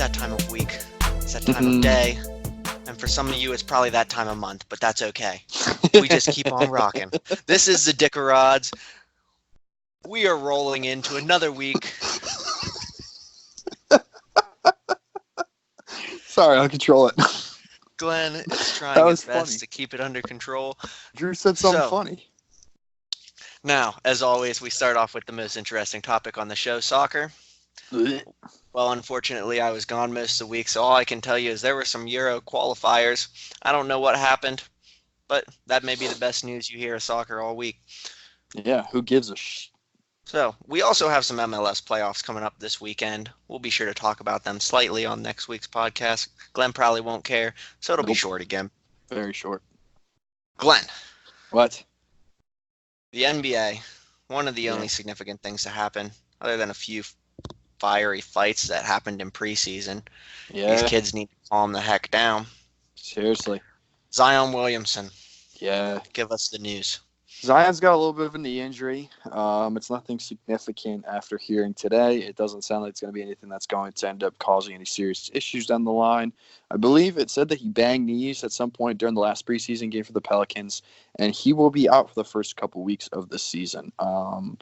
that time of week. It's that time of day. And for some of you, it's probably that time of month, but that's okay. We just keep on rocking. This is the Dickerods. We are rolling into another week. Sorry, I'll control it. Glenn is trying his best to keep it under control. Drew said something funny. Now, as always, we start off with the most interesting topic on the show, soccer. Well, unfortunately, I was gone most of the week, so all I can tell you is there were some Euro qualifiers. I don't know what happened, but that may be the best news you hear of soccer all week. Yeah, who gives a So, we also have some MLS playoffs coming up this weekend. We'll be sure to talk about them slightly on next week's podcast. Glenn probably won't care, so it'll be short again. Very short. Glenn. What? The NBA, one of the only significant things to happen, other than a few fiery fights that happened in preseason. Yeah. These kids need to calm the heck down. Seriously. Zion Williamson. Yeah. Give us the news. Zion's got a little bit of a knee injury. It's nothing significant after hearing today. It doesn't sound like it's going to be anything that's going to end up causing any serious issues down the line. I believe it said that he banged knees at some point during the last preseason game for the Pelicans, and he will be out for the first couple weeks of the season.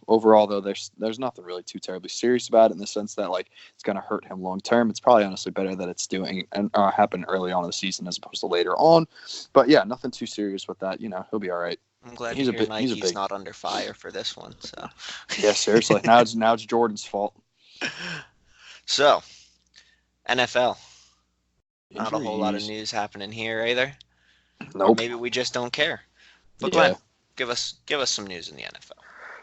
Overall, though, there's nothing really too terribly serious about it in the sense that it's going to hurt him long term. It's probably honestly better that it's doing and happen early on in the season as opposed to later on. But yeah, nothing too serious with that. He'll be all right. I'm glad to hear Nike's not under fire for this one. So yeah, seriously. Now it's Jordan's fault. So, NFL. Injuries. Not a whole lot of news happening here either. Nope. Or maybe we just don't care. But Glenn, give us some news in the NFL.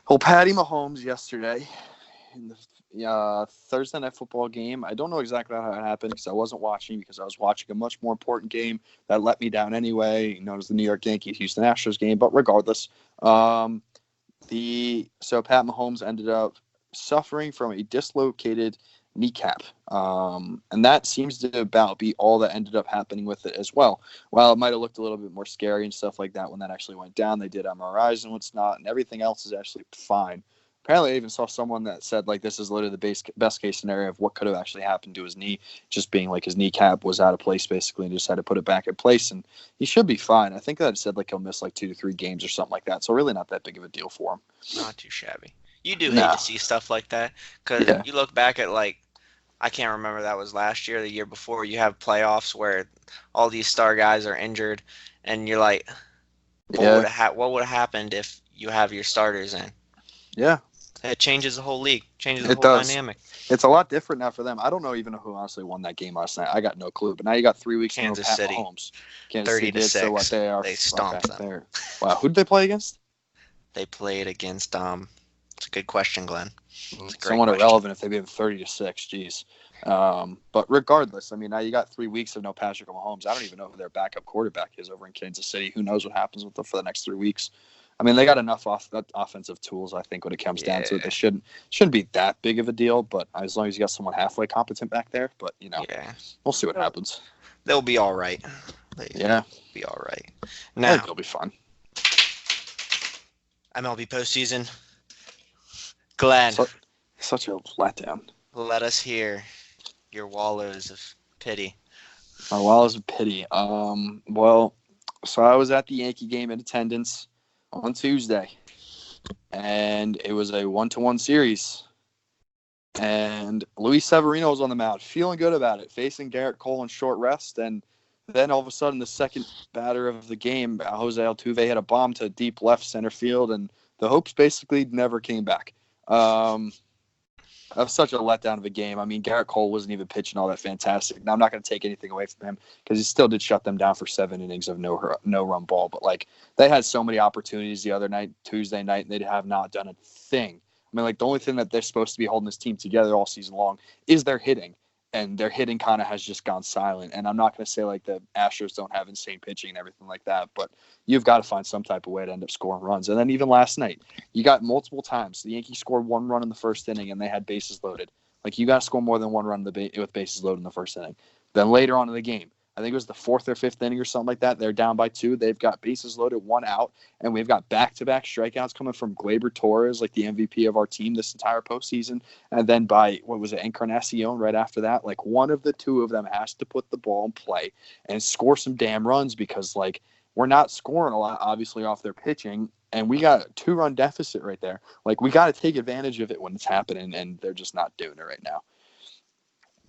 Well, Patty Mahomes yesterday in the Thursday Night Football game. I don't know exactly how it happened because I wasn't watching because I was watching a much more important game that let me down anyway, known as the New York Yankees Houston Astros game. But regardless, so Pat Mahomes ended up suffering from a dislocated kneecap, and that seems to about be all that ended up happening with it as well. While it might have looked a little bit more scary and stuff like that when that actually went down, they did MRIs and what's not, and everything else is actually fine. Apparently, I even saw someone that said this is literally the best case scenario of what could have actually happened to his knee, just being his kneecap was out of place basically and just had to put it back in place, and he should be fine. I think that it said he'll miss 2 to 3 games or something like that, so really not that big of a deal for him. Not too shabby. You do hate to see stuff like that because you look back at I can't remember that was last year or the year before. You have playoffs where all these star guys are injured, and you're like, what would have happened if you have your starters in? Yeah. It changes the whole league, changes the whole dynamic. It's a lot different now for them. I don't know even who honestly won that game last night. I got no clue. But now you got 3 weeks Kansas Pat City. Mahomes. Kansas City did, 30-6. So what they stomped them. There. Wow, who did they play against? They played against it's a good question, Glenn. Someone irrelevant if they beat 30-6. Jeez. But regardless, now you got 3 weeks of no Patrick Mahomes. I don't even know who their backup quarterback is over in Kansas City. Who knows what happens with them for the next 3 weeks? They got enough offensive tools, I think, when it comes down to it. They shouldn't be that big of a deal, but as long as you got someone halfway competent back there. But, we'll see what happens. They'll be all right. They'll be all right. Now, they'll be fun. MLB postseason. Glenn. Such a letdown. Let us hear your wallows of pity. My wallows of pity. So I was at the Yankee game in attendance on Tuesday, and it was a 1-1 series. And Luis Severino was on the mound, feeling good about it, facing Garrett Cole in short rest. And then all of a sudden, the second batter of the game, Jose Altuve, hit a bomb to deep left center field, and the hopes basically never came back. That was such a letdown of a game. Garrett Cole wasn't even pitching all that fantastic. Now, I'm not going to take anything away from him because he still did shut them down for 7 innings of no-run ball. But, they had so many opportunities the other night, Tuesday night, and they have not done a thing. The only thing that they're supposed to be holding this team together all season long is their hitting. And their hitting kind of has just gone silent. And I'm not going to say the Astros don't have insane pitching and everything like that, but you've got to find some type of way to end up scoring runs. And then even last night, you got multiple times. The Yankees scored 1 run in the first inning, and they had bases loaded. You got to score more than 1 run with bases loaded in the first inning. Then later on in the game, I think it was the fourth or fifth inning or something like that. They're down by 2. They've got bases loaded, 1 out, and we've got back-to-back strikeouts coming from Gleyber Torres, like the MVP of our team this entire postseason, and then by, Encarnacion right after that. Like, one of the two of them has to put the ball in play and score some damn runs because, like, we're not scoring a lot, obviously, off their pitching, and we got a 2-run deficit right there. Like, we got to take advantage of it when it's happening, and they're just not doing it right now.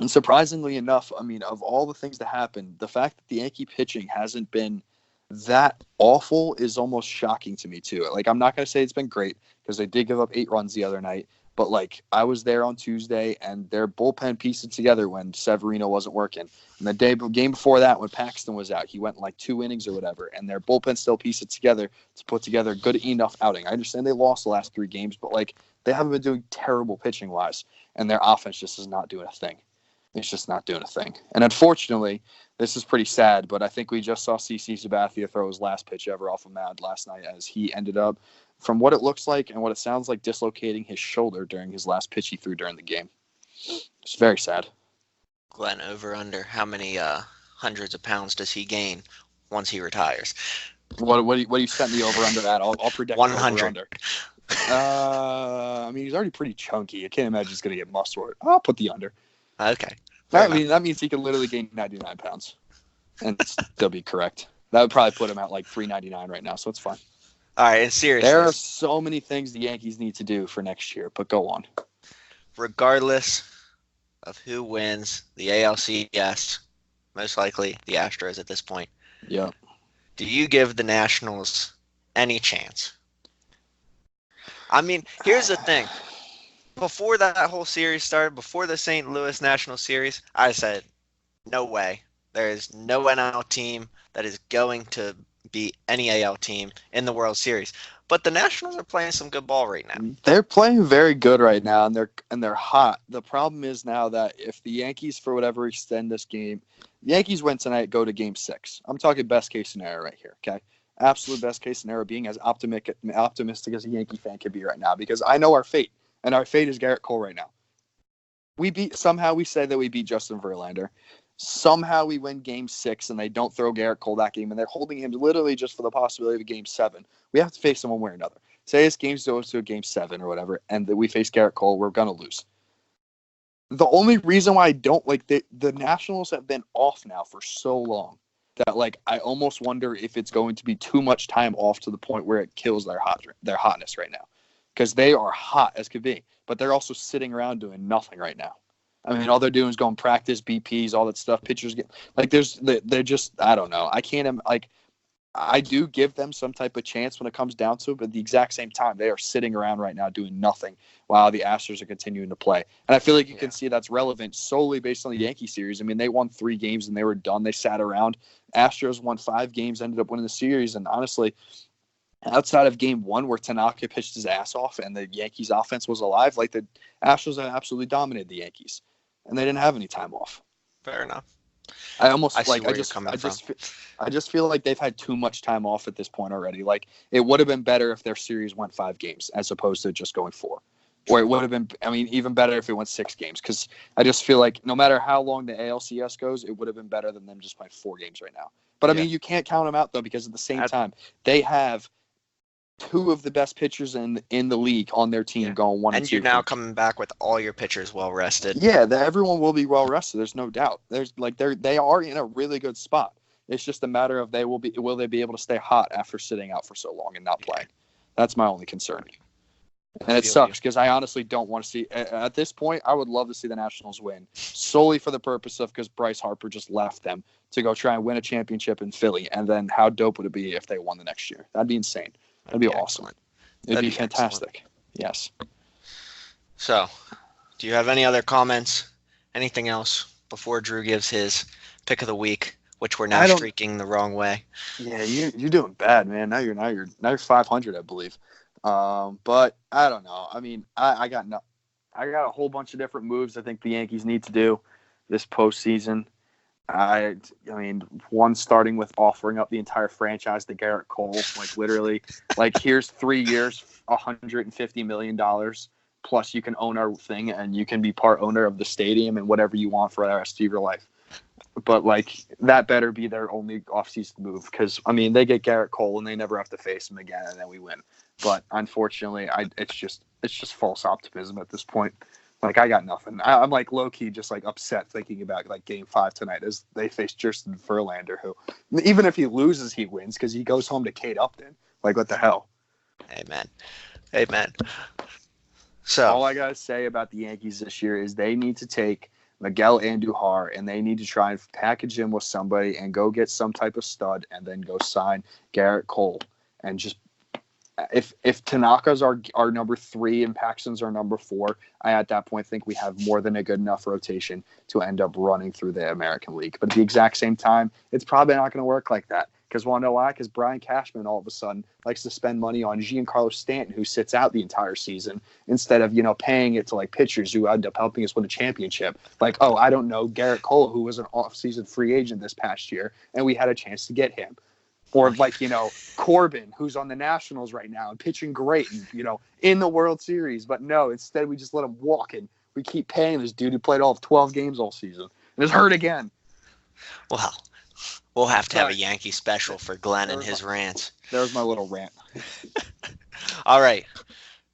And surprisingly enough, I mean, of all the things that happened, the fact that the Yankee pitching hasn't been that awful is almost shocking to me, too. Like, I'm not going to say it's been great because they did give up 8 runs the other night. But, like, I was there on Tuesday, and their bullpen pieced it together when Severino wasn't working. And the game before that, when Paxton was out, he went like 2 innings or whatever, and their bullpen still pieced it together to put together a good enough outing. I understand they lost the last 3 games, but, like, they haven't been doing terrible pitching-wise, and their offense just is not doing a thing. It's just not doing a thing. And unfortunately, this is pretty sad, but I think we just saw CC Sabathia throw his last pitch ever off a mound last night as he ended up, from what it looks like and what it sounds like, dislocating his shoulder during his last pitch he threw during the game. It's very sad. Glenn, over under, how many hundreds of pounds does he gain once he retires? What do you set the over under at? I'll predict 100. over under. I mean, he's already pretty chunky. I can't imagine he's going to get muscle. I'll put the under. Okay. That means he can literally gain 99 pounds and still be correct. That would probably put him at like 399 right now, so it's fine. All right, and seriously, there are so many things the Yankees need to do for next year, but go on. Regardless of who wins the ALCS, most likely the Astros at this point. Yeah. Do you give the Nationals any chance? I mean, here's the thing. Before that whole series started, before the St. Louis National Series, I said, no way. There is no NL team that is going to beat any AL team in the World Series. But the Nationals are playing some good ball right now. They're playing very good right now, and they're hot. The problem is now that if the Yankees, for whatever, extend this game, the Yankees win tonight, go to Game 6. I'm talking best case scenario right here, okay? Absolute best case scenario, being as optimistic as a Yankee fan could be right now, because I know our fate. And our fate is Garrett Cole right now. Somehow we say that we beat Justin Verlander. Somehow we win Game 6 and they don't throw Garrett Cole that game, and they're holding him literally just for the possibility of a Game 7. We have to face him one way or another. Say this game goes to a Game 7 or whatever, and that we face Garrett Cole, we're going to lose. The only reason why I don't like the Nationals have been off now for so long that, like, I almost wonder if it's going to be too much time off to the point where it kills their hotness right now. Because they are hot as could be, but they're also sitting around doing nothing right now. I mean, all they're doing is going practice, BPs, all that stuff. Pitchers get like they're just, I don't know. I do give them some type of chance when it comes down to it, but at the exact same time, they are sitting around right now doing nothing while the Astros are continuing to play. And I feel like you can see that's relevant solely based on the Yankee series. I mean, they won 3 games and they were done. They sat around. Astros won 5 games, ended up winning the series, and honestly, outside of Game 1 where Tanaka pitched his ass off and the Yankees offense was alive, like, the Astros have absolutely dominated the Yankees, and they didn't have any time off. Fair enough. I just feel like they've had too much time off at this point already. Like, it would have been better if their series went 5 games as opposed to just going 4. Or it would have been, I mean, even better if it went 6 games, because I just feel like no matter how long the ALCS goes, it would have been better than them just playing 4 games right now. But, I mean, you can't count them out, though, because at the same time, they have 2 of the best pitchers in the league on their team going 1 and 2. And you're now coming back with all your pitchers well rested. Yeah, everyone will be well rested. There's no doubt. They are in a really good spot. It's just a matter of will they be able to stay hot after sitting out for so long and not playing. That's my only concern. And it sucks because I honestly don't want to see at this point. I would love to see the Nationals win solely for the purpose of because Bryce Harper just left them to go try and win a championship in Philly. And then how dope would it be if they won the next year? That'd be insane. That'd be awesome. It'd be fantastic. Yes. So, do you have any other comments? Anything else before Drew gives his pick of the week, which we're now streaking the wrong way? Yeah, you're doing bad, man. Now you're 500, I believe. But I don't know. I mean, I got a whole bunch of different moves I think the Yankees need to do this postseason. I mean, one starting with offering up the entire franchise to Garrett Cole, like literally, like here's 3 years, $150 million, plus you can own our thing and you can be part owner of the stadium and whatever you want for the rest of your life. But like that better be their only offseason move because I mean they get Garrett Cole and they never have to face him again and then we win. But unfortunately, it's just false optimism at this point. Like I got nothing. I'm like low key just like upset thinking about like Game 5 tonight as they face Justin Verlander, who even if he loses, he wins because he goes home to Kate Upton. Like what the hell? Amen. So all I gotta say about the Yankees this year is they need to take Miguel Andujar and they need to try and package him with somebody and go get some type of stud and then go sign Garrett Cole and just if Tanaka's our number 3 and Paxton's our number 4, I at that point think we have more than a good enough rotation to end up running through the American League. But at the exact same time, it's probably not going to work like that. Because want to know why? Because Brian Cashman all of a sudden likes to spend money on Giancarlo Stanton, who sits out the entire season, instead of paying it to like pitchers who end up helping us win a championship. Like, oh, I don't know, Garrett Cole, who was an off-season free agent this past year, and we had a chance to get him. Or like, Corbin, who's on the Nationals right now and pitching great and, in the World Series. But no, instead we just let him walk and we keep paying this dude who played all of 12 games all season and is hurt again. Well, we'll have to have a Yankee special for Glenn and his rants. There's my little rant. All right.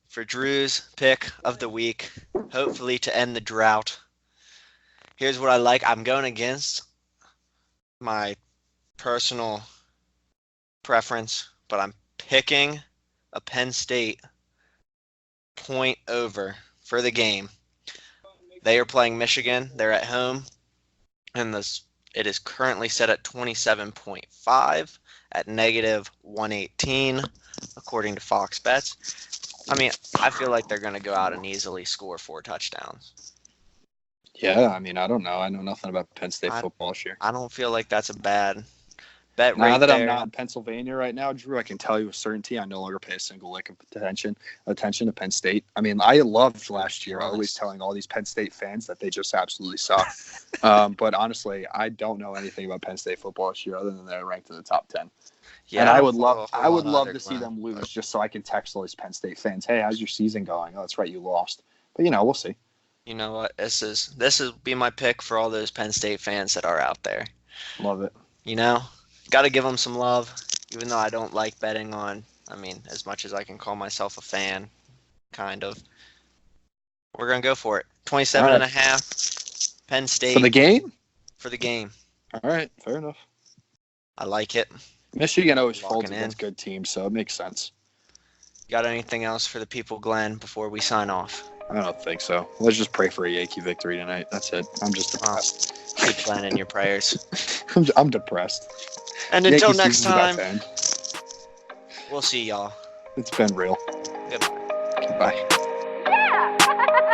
For Drew's pick of the week, hopefully to end the drought, here's what I like. I'm going against my personal preference, but I'm picking a Penn State point over for the game. They are playing Michigan. They're at home, and it is currently set at 27.5 at -118, according to Fox Bets. I mean, I feel like they're going to go out and easily score 4 touchdowns. Yeah, I mean, I don't know. I know nothing about Penn State football this year. I don't feel like that's a bad bet now right that there. I'm not in Pennsylvania right now, Drew, I can tell you with certainty I no longer pay a single lick of attention to Penn State. I mean, I loved last year always telling all these Penn State fans that they just absolutely suck. But honestly, I don't know anything about Penn State football this year other than they're ranked in the top 10. Yeah, and I would love to see them lose just so I can text all these Penn State fans, "Hey, how's your season going?" "Oh, that's right, you lost." But we'll see. You know what? This will be my pick for all those Penn State fans that are out there. Love it. Got to give them some love, even though I don't like betting on, as much as I can call myself a fan, kind of. We're going to go for it. 27.5, Penn State. For the game? For the game. All right, fair enough. I like it. Michigan always folds against good teams, so it makes sense. Got anything else for the people, Glenn, before we sign off? I don't think so. Let's just pray for a Yankee victory tonight. That's it. I'm just depressed. Keep Glenn in your prayers. I'm depressed. And until next time, we'll see y'all. It's been real. Goodbye. Goodbye. Yeah!